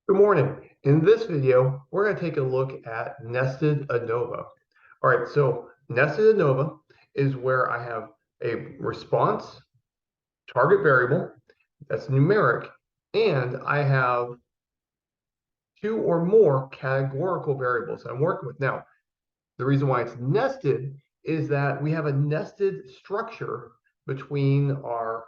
Good morning. In this video, we're going to take a look at nested ANOVA. All right, so nested ANOVA is where I have a response target variable that's numeric, and I have two or more categorical variables I'm working with. Now, the reason why it's nested is that we have a nested structure between our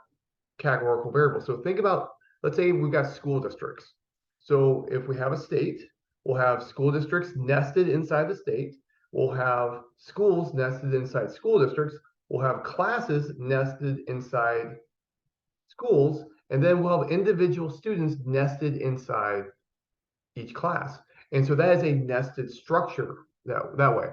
categorical variables. So think about, let's say we've got school districts. So if we have a state, we'll have school districts nested inside the state. We'll have schools nested inside school districts. We'll have classes nested inside schools. And then we'll have individual students nested inside each class. And so that is a nested structure that way.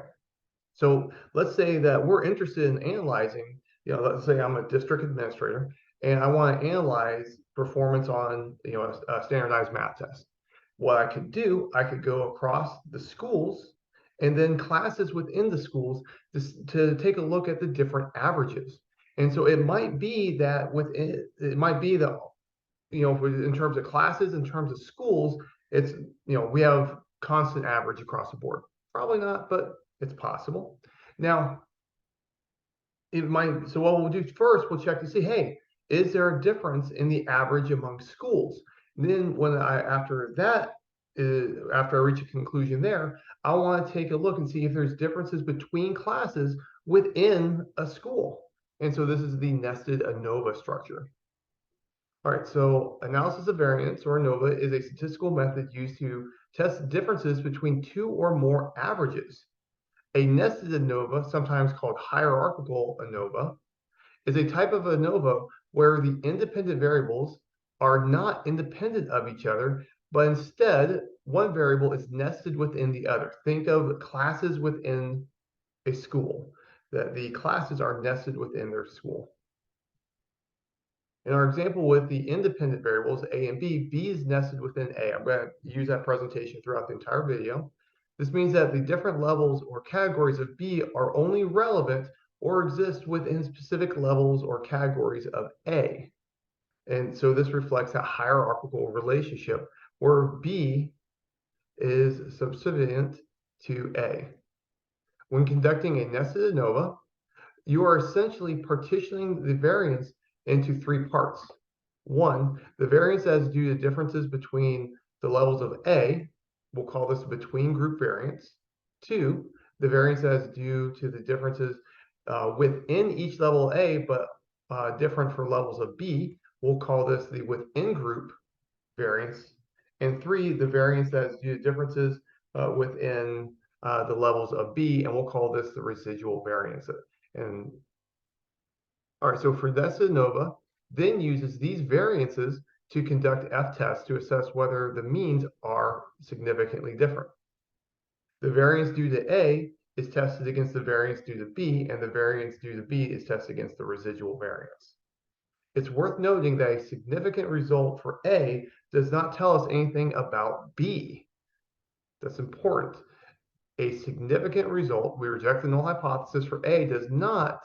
So let's say that we're interested in analyzing, let's say I'm a district administrator and I want to analyze performance on, a standardized math test. What I could do, I could go across the schools and then classes within the schools to take a look at the different averages. And so it might be that it might be that, in terms of classes, in terms of schools, it's, we have constant average across the board. Probably not, but it's possible. Now, so what we'll do first, we'll check to see, hey, is there a difference in the average among schools? And then after I reach a conclusion there, I want to take a look and see if there's differences between classes within a school. And so this is the nested ANOVA structure. All right, so analysis of variance, or ANOVA, is a statistical method used to test differences between two or more averages. A nested ANOVA, sometimes called hierarchical ANOVA, is a type of ANOVA where the independent variables are not independent of each other, but instead one variable is nested within the other. Think of classes within a school, that the classes are nested within their school. In our example with the independent variables, A and B, B is nested within A. I'm going to use that presentation throughout the entire video. This means that the different levels or categories of B are only relevant or exist within specific levels or categories of A. And so this reflects a hierarchical relationship where B is subservient to A. When conducting a nested ANOVA, you are essentially partitioning the variance into three parts. One, the variance that is due to differences between the levels of A, we'll call this between group variance. Two, the variance that is due to the differences within each level of A, but different for levels of B, we'll call this the within group variance. And three, the variance that is due to differences within the levels of B, and we'll call this the residual variance. And all right, so for nested ANOVA, then uses these variances to conduct F-tests to assess whether the means are significantly different. The variance due to A is tested against the variance due to B, and the variance due to B is tested against the residual variance. It's worth noting that a significant result for A does not tell us anything about B. That's important. A significant result, we reject the null hypothesis for A, does not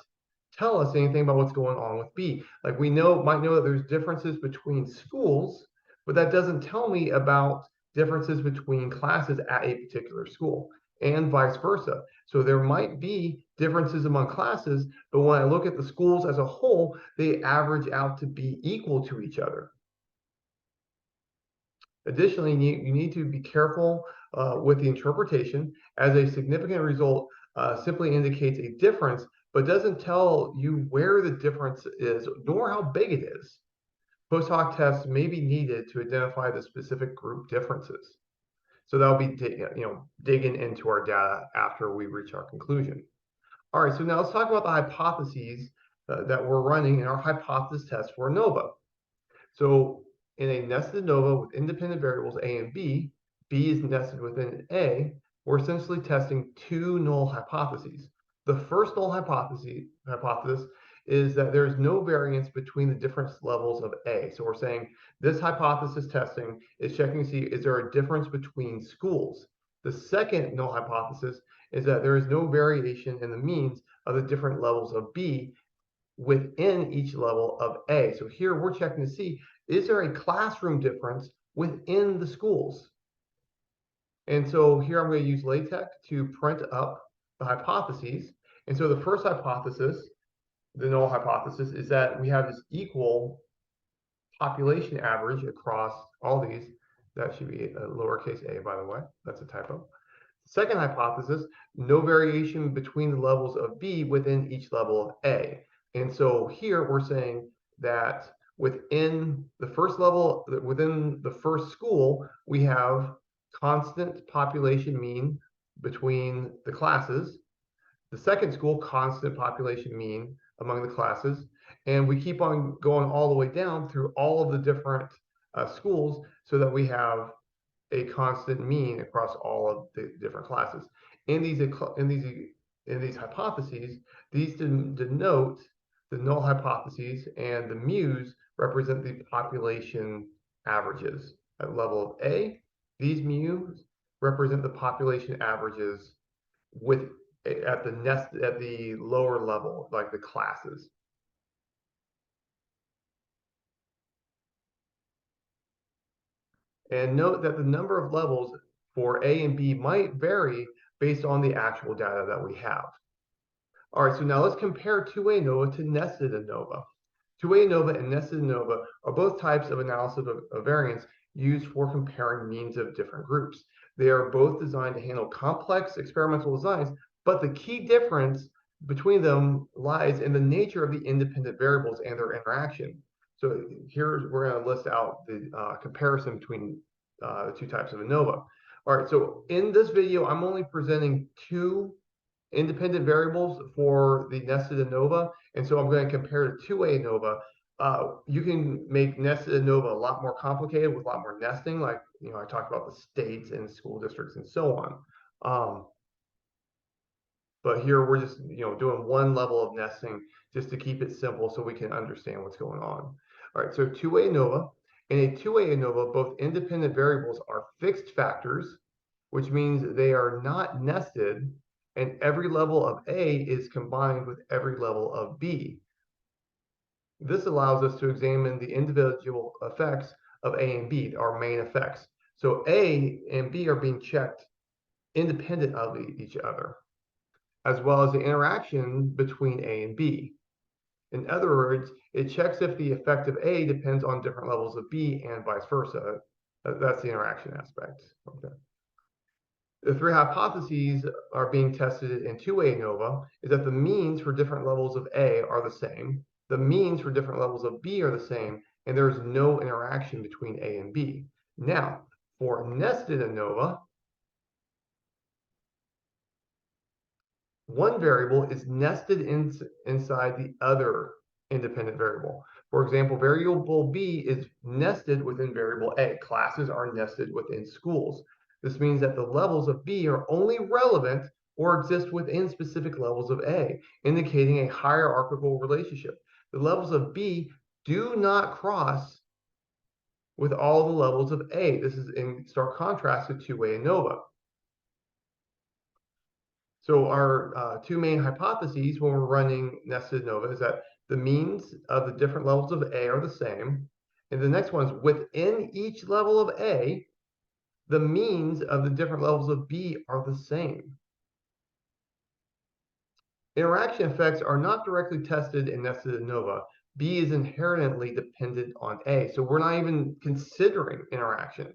tell us anything about what's going on with B. Like we might know that there's differences between schools, but that doesn't tell me about differences between classes at a particular school, and vice versa. So there might be differences among classes, but when I look at the schools as a whole, they average out to be equal to each other. Additionally, you need to be careful with the interpretation, as a significant result simply indicates a difference, but doesn't tell you where the difference is, nor how big it is. Post hoc tests may be needed to identify the specific group differences. So that'll be digging into our data after we reach our conclusion. All right, so now let's talk about the hypotheses that we're running in our hypothesis test for ANOVA. So in a nested ANOVA with independent variables A and B, B is nested within A, we're essentially testing two null hypotheses. The first null hypothesis is that there is no variance between the different levels of A. So we're saying this hypothesis testing is checking to see, is there a difference between schools? The second null hypothesis is that there is no variation in the means of the different levels of B within each level of A. So here we're checking to see, is there a classroom difference within the schools. And so here I'm going to use LaTeX to print up the hypotheses. And so the first hypothesis, the null hypothesis, is that we have this equal population average across all these. That should be a lowercase a, by the way. That's a typo. Second hypothesis, no variation between the levels of B within each level of A. And so here we're saying that within the first level, within the first school, we have constant population mean between the classes. The second school, constant population mean among the classes. And we keep on going all the way down through all of the different schools so that we have a constant mean across all of the different classes. In these hypotheses, these denote the null hypotheses, and the mu's represent the population averages. At level of A, these mu's represent the population averages with at the lower level, like the classes. And note that the number of levels for A and B might vary based on the actual data that we have. All right, so now let's compare two-way ANOVA to nested ANOVA. Two-way ANOVA and nested ANOVA are both types of analysis of variance used for comparing means of different groups. They are both designed to handle complex experimental designs, but the key difference between them lies in the nature of the independent variables and their interaction. So here we're going to list out the comparison between the two types of ANOVA. All right, so in this video, I'm only presenting two independent variables for the nested ANOVA, and so I'm going to compare to two-way ANOVA. You can make nested ANOVA a lot more complicated with a lot more nesting, like I talked about the states and school districts and so on. But here we're just doing one level of nesting just to keep it simple so we can understand what's going on. All right, so two-way ANOVA. In a two-way ANOVA, both independent variables are fixed factors, which means they are not nested, and every level of A is combined with every level of B. This allows us to examine the individual effects of A and B, our main effects. So A and B are being checked independent of each other, as well as the interaction between A and B. In other words, it checks if the effect of A depends on different levels of B and vice versa. That's the interaction aspect. Okay. The three hypotheses are being tested in two-way ANOVA is that the means for different levels of A are the same, the means for different levels of B are the same, and there's no interaction between A and B. Now, for nested ANOVA, one variable is nested inside the other independent variable. For example, variable B is nested within variable A. Classes are nested within schools. This means that the levels of B are only relevant or exist within specific levels of A, indicating a hierarchical relationship. The levels of B do not cross with all the levels of A. This is in stark contrast to two-way ANOVA. So our two main hypotheses when we're running nested ANOVA is that the means of the different levels of A are the same. And the next one is within each level of A, the means of the different levels of B are the same. Interaction effects are not directly tested in nested ANOVA. B is inherently dependent on A, so we're not even considering interaction.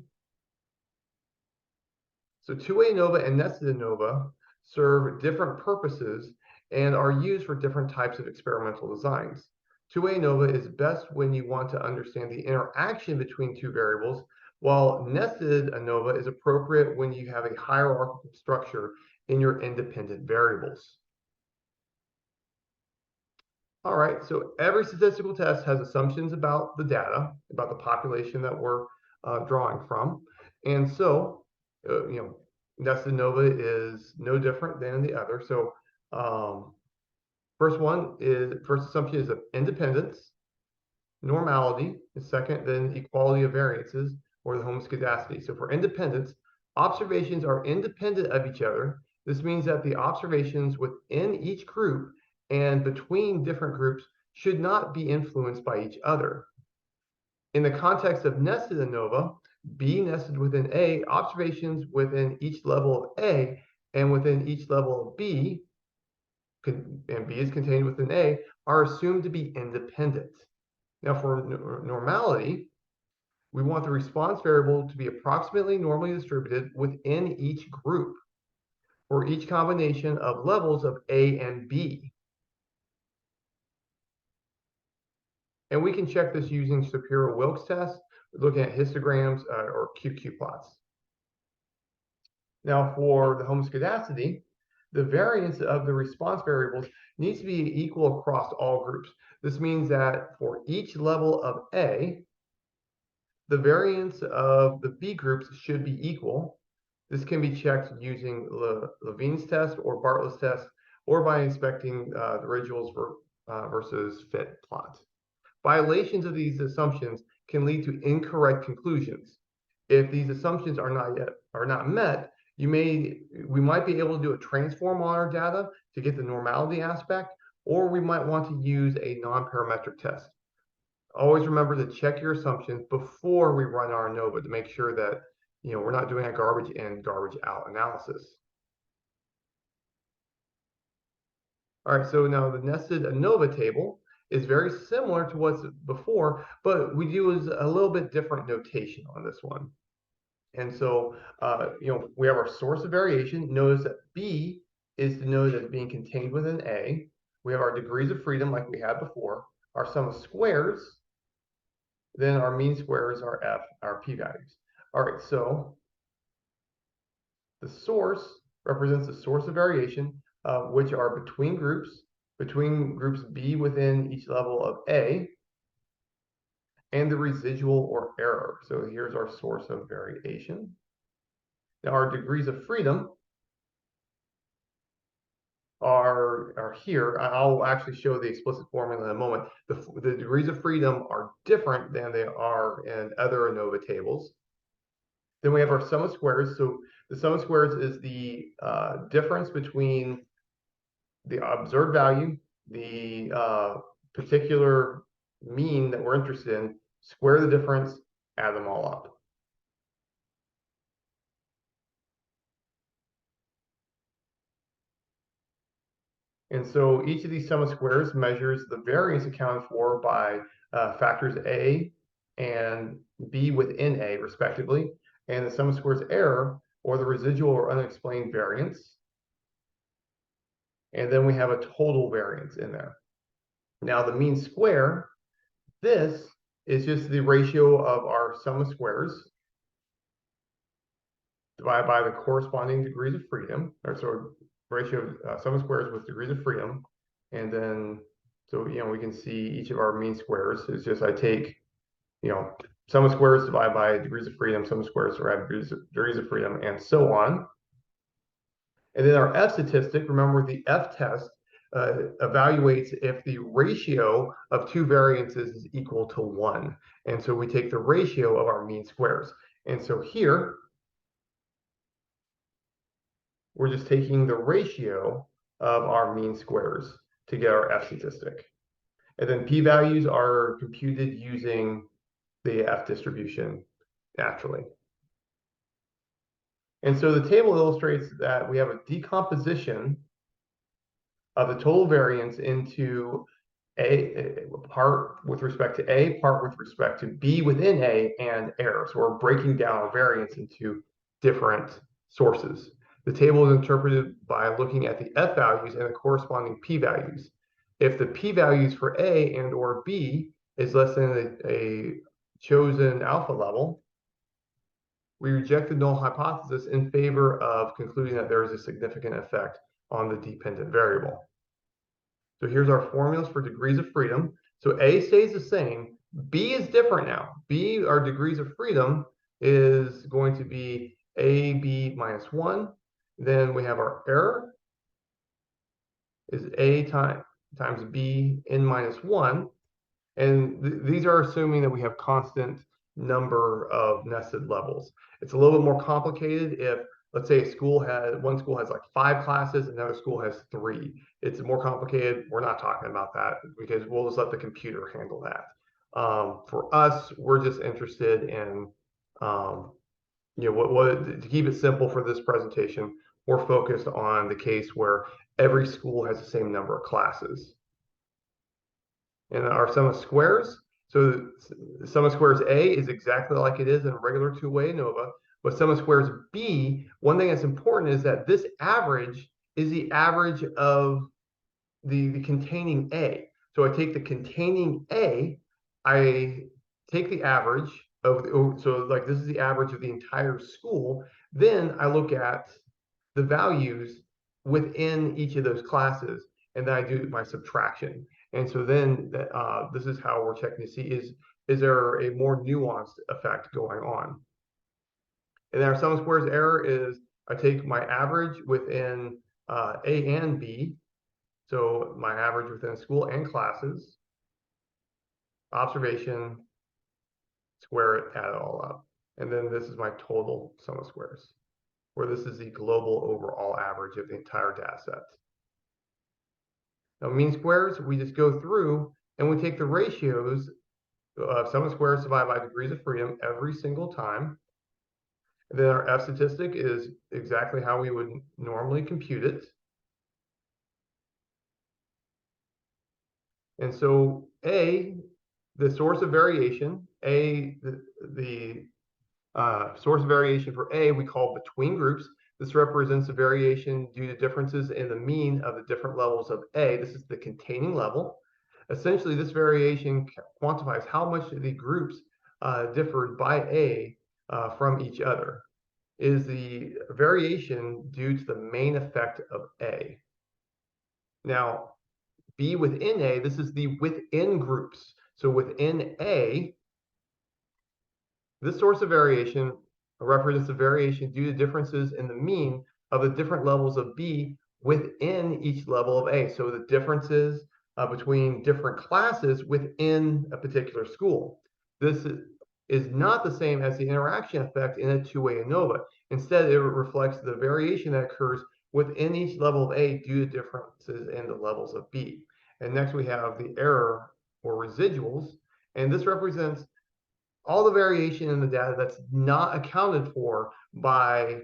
So two-way ANOVA and nested ANOVA serve different purposes and are used for different types of experimental designs. Two-way ANOVA is best when you want to understand the interaction between two variables, while nested ANOVA is appropriate when you have a hierarchical structure in your independent variables. All right, so every statistical test has assumptions about the data, about the population that we're drawing from. And so, nested ANOVA is no different than the other. So first assumption is independence. Normality is second, then equality of variances, or the homoscedasticity. So for independence, observations are independent of each other. This means that the observations within each group and between different groups should not be influenced by each other. In the context of nested ANOVA, B nested within A, observations within each level of A and within each level of B, and B is contained within A, are assumed to be independent. Now for normality, we want the response variable to be approximately normally distributed within each group for each combination of levels of A and B. And we can check this using Shapiro-Wilks test, looking at histograms or QQ plots. Now for the homoscedasticity, the variance of the response variables needs to be equal across all groups. This means that for each level of A, the variance of the B groups should be equal. This can be checked using Levine's test or Bartlett's test, or by inspecting the residuals versus fit plot. Violations of these assumptions can lead to incorrect conclusions. If these assumptions are not met, we might be able to do a transform on our data to get the normality aspect, or we might want to use a non-parametric test. Always remember to check your assumptions before we run our ANOVA to make sure that we're not doing a garbage in, garbage out analysis. All right, so now the nested ANOVA table is very similar to what's before, but we use a little bit different notation on this one. And so, we have our source of variation. Notice that B is denoted as being contained within A. We have our degrees of freedom like we had before, our sum of squares, then our mean squares are F, our p-values. All right, so the source represents the source of variation, which are between groups B within each level of A, and the residual or error. So here's our source of variation. Now our degrees of freedom are here. I'll actually show the explicit formula in a moment. The degrees of freedom are different than they are in other ANOVA tables. Then we have our sum of squares. So the sum of squares is the difference between the observed value, the particular mean that we're interested in, square the difference, add them all up. And so each of these sum of squares measures the variance accounted for by factors A and B within A, respectively, and the sum of squares error, or the residual or unexplained variance. And then we have a total variance in there. Now the mean square, this is just the ratio of our sum of squares divided by the corresponding degrees of freedom, or so ratio of sum of squares with degrees of freedom. And then, so, we can see each of our mean squares. It's just I take, sum of squares divided by degrees of freedom, sum of squares divided by degrees of freedom, and so on. And then our F statistic, remember the F test evaluates if the ratio of two variances is equal to 1. And so we take the ratio of our mean squares. And so here, we're just taking the ratio of our mean squares to get our F statistic. And then p-values are computed using the F distribution naturally. And so the table illustrates that we have a decomposition of the total variance into a part with respect to A, part with respect to B within A, and error. So we're breaking down our variance into different sources. The table is interpreted by looking at the F values and the corresponding P values. If the P values for A and or B is less than a chosen alpha level, we reject the null hypothesis in favor of concluding that there is a significant effect on the dependent variable. So here's our formulas for degrees of freedom. So A stays the same. B is different now. B, our degrees of freedom, is going to be AB minus 1. Then we have our error is A times B n minus 1. And these are assuming that we have constant number of nested levels. It's a little bit more complicated if, let's say, one school has like 5 classes, another school has 3. It's more complicated. We're not talking about that because we'll just let the computer handle that. For us, we're just interested in To keep it simple for this presentation, we're focused on the case where every school has the same number of classes. And our sum of squares, so the sum of squares A is exactly like it is in a regular two-way ANOVA, but sum of squares B, one thing that's important is that this average is the average of the containing A. So I take the containing A, I take the average of, so like this is the average of the entire school. Then I look at the values within each of those classes, and then I do my subtraction. And so then this is how we're checking to see is there a more nuanced effect going on. And then our sum of squares error is I take my average within A and B, so my average within school and classes, observation, square it, add it all up. And then this is my total sum of squares, where this is the global overall average of the entire data set. Now, mean squares, we just go through and we take the ratios of sum of squares divided by degrees of freedom every single time. And then our F statistic is exactly how we would normally compute it. And so A, the source of variation, the source of variation for A we call between groups. This represents a variation due to differences in the mean of the different levels of A. This is the containing level. Essentially, this variation quantifies how much the groups differed by A from each other. Is the variation due to the main effect of A. Now, B within A, this is the within groups. So within A, this source of variation represents a variation due to differences in the mean of the different levels of B within each level of A. So the differences between different classes within a particular school. This is not the same as the interaction effect in a two-way ANOVA. Instead, it reflects the variation that occurs within each level of A due to differences in the levels of B. And next we have the error or residuals, and this represents all the variation in the data that's not accounted for by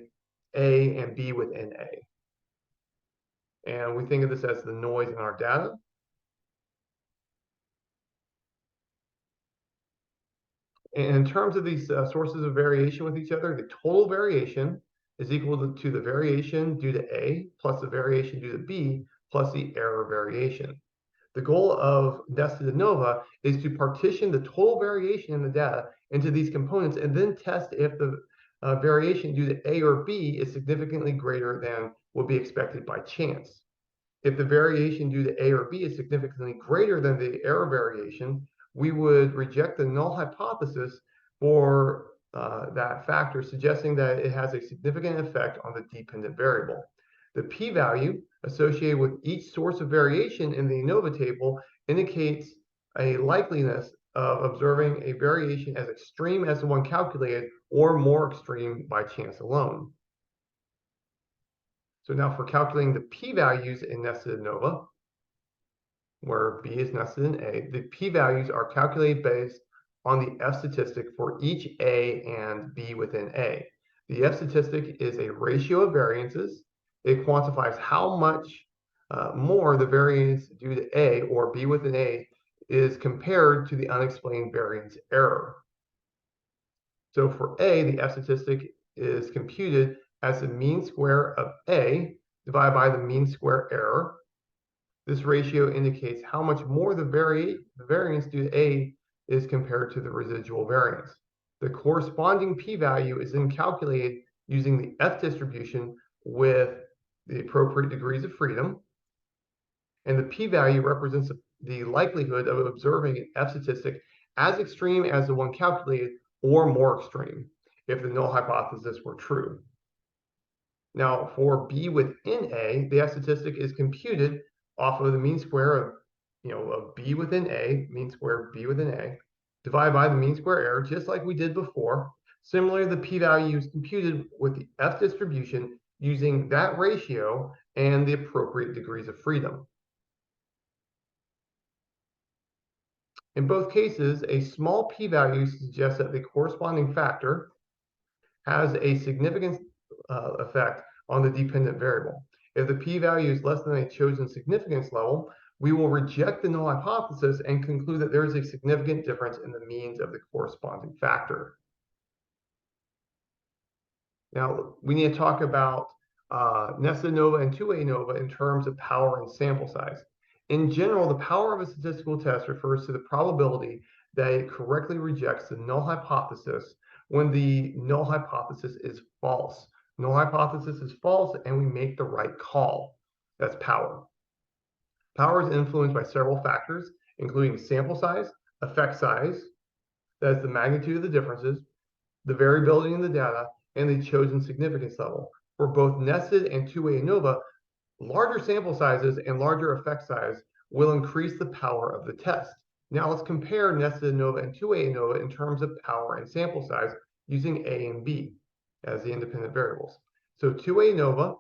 A and B within A. And we think of this as the noise in our data. And in terms of these sources of variation with each other, the total variation is equal to the variation due to A plus the variation due to B plus the error variation. The goal of Nested ANOVA is to partition the total variation in the data into these components and then test if the variation due to A or B is significantly greater than would be expected by chance. If the variation due to A or B is significantly greater than the error variation, we would reject the null hypothesis for that factor, suggesting that it has a significant effect on the dependent variable. The p-value associated with each source of variation in the ANOVA table indicates a likeliness of observing a variation as extreme as the one calculated or more extreme by chance alone. So now for calculating the p-values in Nested ANOVA, where B is nested in A, the p-values are calculated based on the F statistic for each A and B within A. The F statistic is a ratio of variances. It quantifies how much more the variance due to A or B within A is compared to the unexplained variance error. So for A, the F statistic is computed as the mean square of A divided by the mean square error. This ratio indicates how much more the variance due to A is compared to the residual variance. The corresponding p-value is then calculated using the F distribution with the appropriate degrees of freedom. And the p-value represents the likelihood of observing an F statistic as extreme as the one calculated or more extreme if the null hypothesis were true. Now, for B within A, the F statistic is computed off of the mean square of, of B within A, mean square of B within A, divided by the mean square error, just like we did before. Similarly, the p-value is computed with the F distribution using that ratio and the appropriate degrees of freedom. In both cases, a small p-value suggests that the corresponding factor, has a significant effect on the dependent variable. If the p-value is less than a chosen significance level, we will reject the null hypothesis and conclude that there is a significant difference in the means of the corresponding factor. Now, we need to talk about nested ANOVA and two-way ANOVA in terms of power and sample size. In general, the power of a statistical test refers to the probability that it correctly rejects the null hypothesis when the null hypothesis is false. Null hypothesis is false, and we make the right call. That's power. Power is influenced by several factors, including sample size, effect size, that is the magnitude of the differences, the variability in the data, and the chosen significance level. For both nested and two-way ANOVA, larger sample sizes and larger effect size will increase the power of the test. Now let's compare nested ANOVA and two-way ANOVA in terms of power and sample size using A and B as the independent variables. So two-way ANOVA,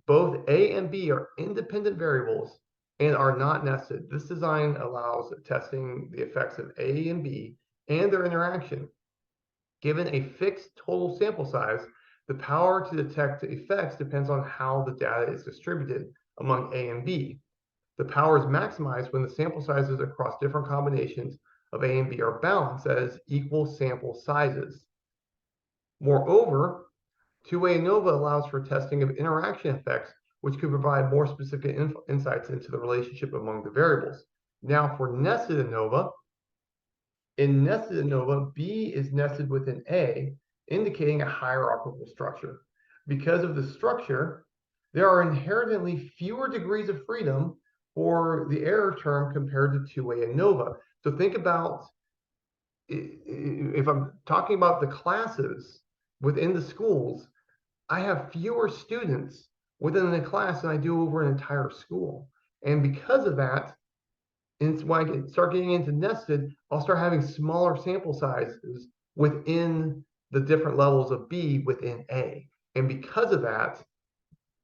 both A and B are independent variables and are not nested. This design allows testing the effects of A and B and their interaction. Given a fixed total sample size, the power to detect effects depends on how the data is distributed among A and B. The power is maximized when the sample sizes across different combinations of A and B are balanced as equal sample sizes. Moreover, two-way ANOVA allows for testing of interaction effects, which could provide more specific insights into the relationship among the variables. Now, for nested ANOVA, in nested ANOVA, B is nested within A, indicating a hierarchical structure. Because of the structure, there are inherently fewer degrees of freedom for the error term compared to two-way ANOVA. So think about, if I'm talking about the classes within the schools, I have fewer students within the class than I do over an entire school. And because of that, and it's when I start getting into nested, I'll start having smaller sample sizes within the different levels of B within A. And because of that,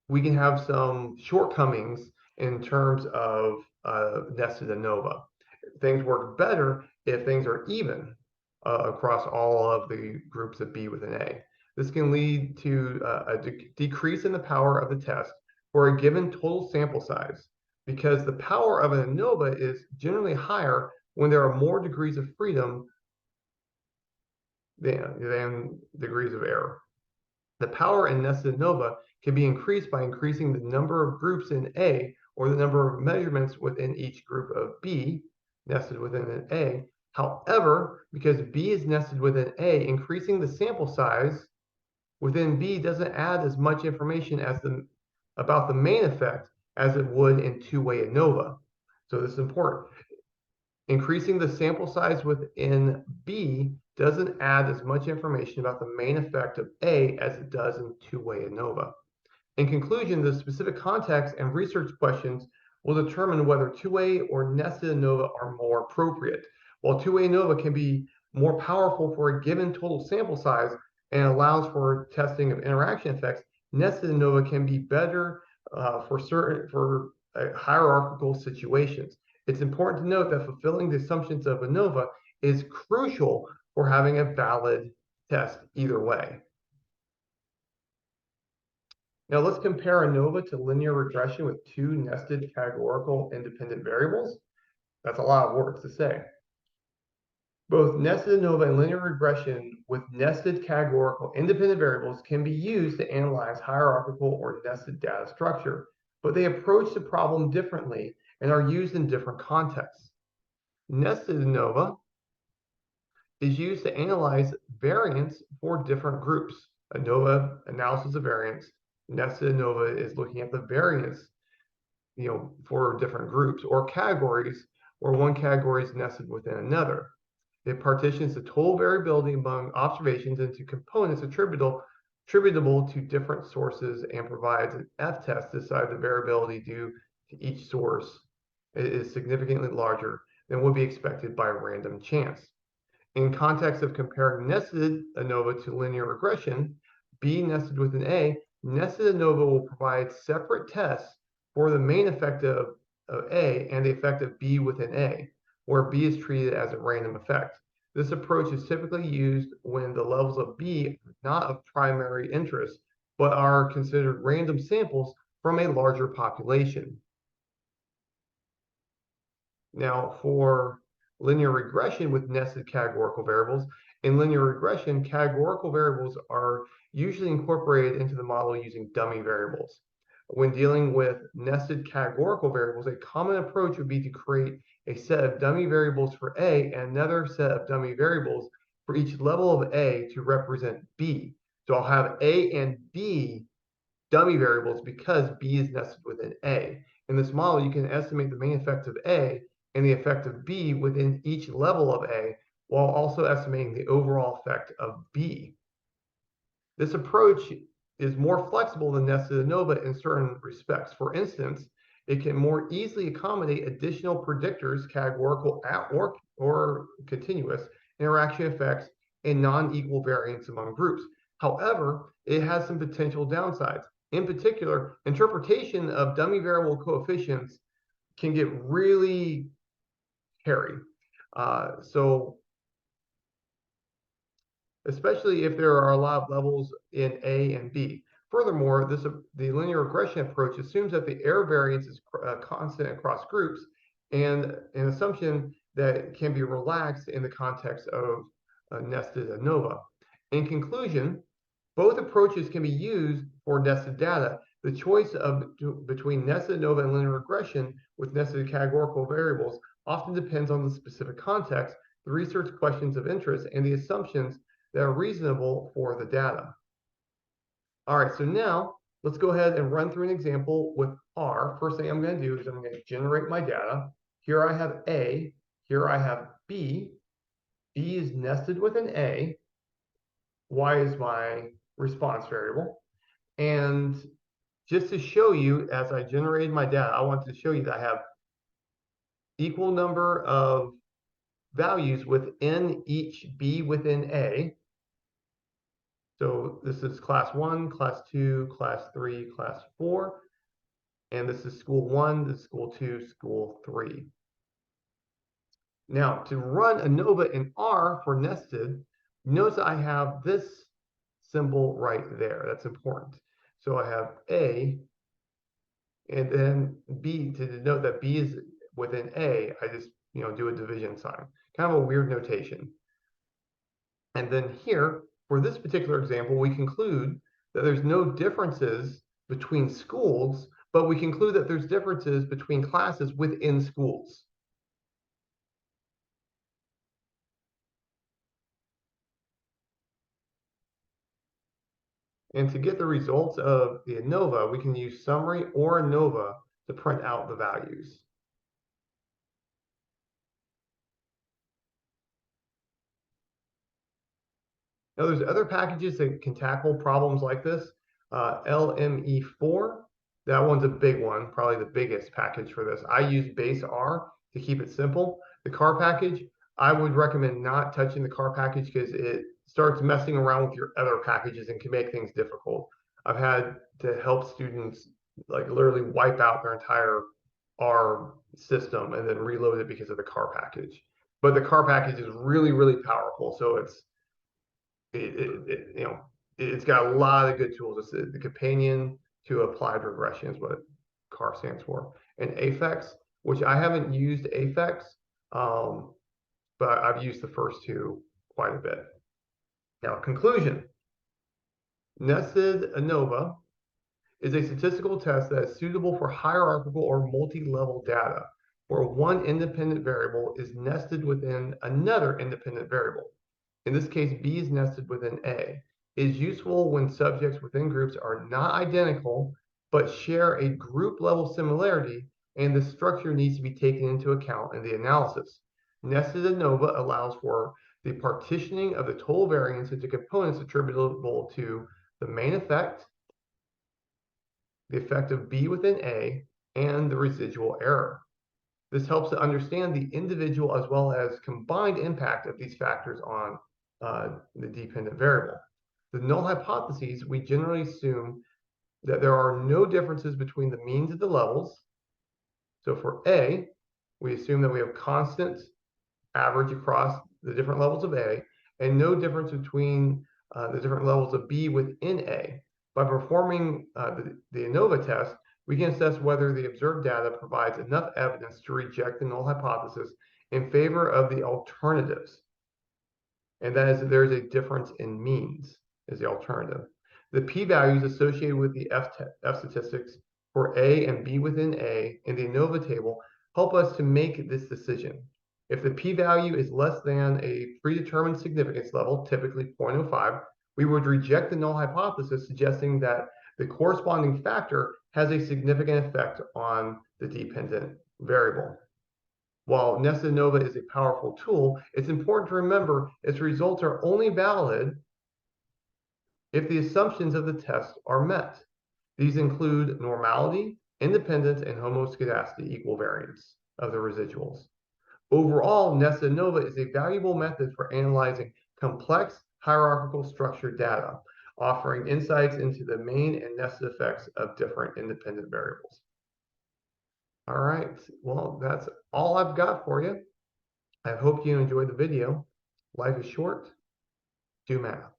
we can have some shortcomings in terms of nested ANOVA. Things work better if things are even across all of the groups of B within A. This can lead to a decrease in the power of the test for a given total sample size, because the power of an ANOVA is generally higher when there are more degrees of freedom than degrees of error. The power in nested ANOVA can be increased by increasing the number of groups in A or the number of measurements within each group of B, nested within an A. However, because B is nested within A, increasing the sample size within B doesn't add as much information as about the main effect as it would in two-way ANOVA. So this is important. Increasing the sample size within B doesn't add as much information about the main effect of A as it does in two-way ANOVA. In conclusion, the specific context and research questions will determine whether two-way or nested ANOVA are more appropriate. While two-way ANOVA can be more powerful for a given total sample size and allows for testing of interaction effects, nested ANOVA can be better for hierarchical situations. It's important to note that fulfilling the assumptions of ANOVA is crucial for having a valid test either way. Now let's compare ANOVA to linear regression with two nested categorical independent variables. That's a lot of words to say. Both nested ANOVA and linear regression with nested categorical independent variables can be used to analyze hierarchical or nested data structure, but they approach the problem differently and are used in different contexts. Nested ANOVA is used to analyze variance for different groups. ANOVA, analysis of variance. Nested ANOVA is looking at the variance, for different groups or categories where one category is nested within another. It partitions the total variability among observations into components attributable to different sources and provides an F-test to decide the variability due to each source is significantly larger than would be expected by random chance. In context of comparing nested ANOVA to linear regression, B nested with an A, nested ANOVA will provide separate tests for the main effect of A and the effect of B within A, where B is treated as a random effect. This approach is typically used when the levels of B are not of primary interest, but are considered random samples from a larger population. Now, for linear regression with nested categorical variables, in linear regression, categorical variables are usually incorporated into the model using dummy variables. When dealing with nested categorical variables, a common approach would be to create a set of dummy variables for A and another set of dummy variables for each level of A to represent B. So I'll have A and B dummy variables because B is nested within A. In this model, you can estimate the main effect of A and the effect of B within each level of A, while also estimating the overall effect of B. This approach is more flexible than nested ANOVA in certain respects. For instance, it can more easily accommodate additional predictors, categorical or continuous, interaction effects, and non-equal variance among groups. However, it has some potential downsides. In particular, interpretation of dummy variable coefficients can get really hairy. So especially if there are a lot of levels in A and B. Furthermore, the linear regression approach assumes that the error variance is constant across groups, and an assumption that can be relaxed in the context of nested ANOVA. In conclusion, both approaches can be used for nested data. The choice between nested ANOVA and linear regression with nested categorical variables often depends on the specific context, the research questions of interest, and the assumptions that are reasonable for the data. All right, so now let's go ahead and run through an example with R. First thing I'm going to do is I'm going to generate my data. Here I have A, here I have B. B is nested with an A. Y is my response variable. And just to show you, as I generated my data, I want to show you that I have equal number of values within each B within A. So this is class 1, class 2, class 3, class 4. And this is school 1, this is school 2, school 3. Now, to run ANOVA in R for nested, notice I have this symbol right there. That's important. So I have A, and then B, to denote that B is within A, I just do a division sign. Kind of a weird notation. And then here, for this particular example, we conclude that there's no differences between schools, but we conclude that there's differences between classes within schools. And to get the results of the ANOVA, we can use summary or ANOVA to print out the values. Now, there's other packages that can tackle problems like this. LME4, that one's a big one, probably the biggest package for this. I use base R to keep it simple. The CAR package, I would recommend not touching the CAR package because it starts messing around with your other packages and can make things difficult. I've had to help students like literally wipe out their entire R system and then reload it because of the CAR package. But the CAR package is really, really powerful. So it's got a lot of good tools. It's the companion to applied regression is what CAR stands for. And AFEX, which I haven't used AFEX, but I've used the first two quite a bit. Now, conclusion. Nested ANOVA is a statistical test that is suitable for hierarchical or multi-level data, where one independent variable is nested within another independent variable. In this case, B is nested within A. It is useful when subjects within groups are not identical, but share a group level similarity, and the structure needs to be taken into account in the analysis. Nested ANOVA allows for the partitioning of the total variance into components attributable to the main effect, the effect of B within A, and the residual error. This helps to understand the individual as well as combined impact of these factors on the dependent variable. The null hypotheses, we generally assume that there are no differences between the means of the levels. So for A, we assume that we have constant average across the different levels of A and no difference between the different levels of B within A. By performing the ANOVA test, we can assess whether the observed data provides enough evidence to reject the null hypothesis in favor of the alternatives. And that is that there is a difference in means is the alternative. The p-values associated with the F statistics for A and B within A in the ANOVA table help us to make this decision. If the p-value is less than a predetermined significance level, typically 0.05, we would reject the null hypothesis, suggesting that the corresponding factor has a significant effect on the dependent variable. While Nested ANOVA is a powerful tool, it's important to remember its results are only valid if the assumptions of the test are met. These include normality, independence, and homoscedasticity equivariance of the residuals. Overall, Nested ANOVA is a valuable method for analyzing complex hierarchical structured data, offering insights into the main and nested effects of different independent variables. All right, well, that's all I've got for you. I hope you enjoyed the video. Life is short. Do math.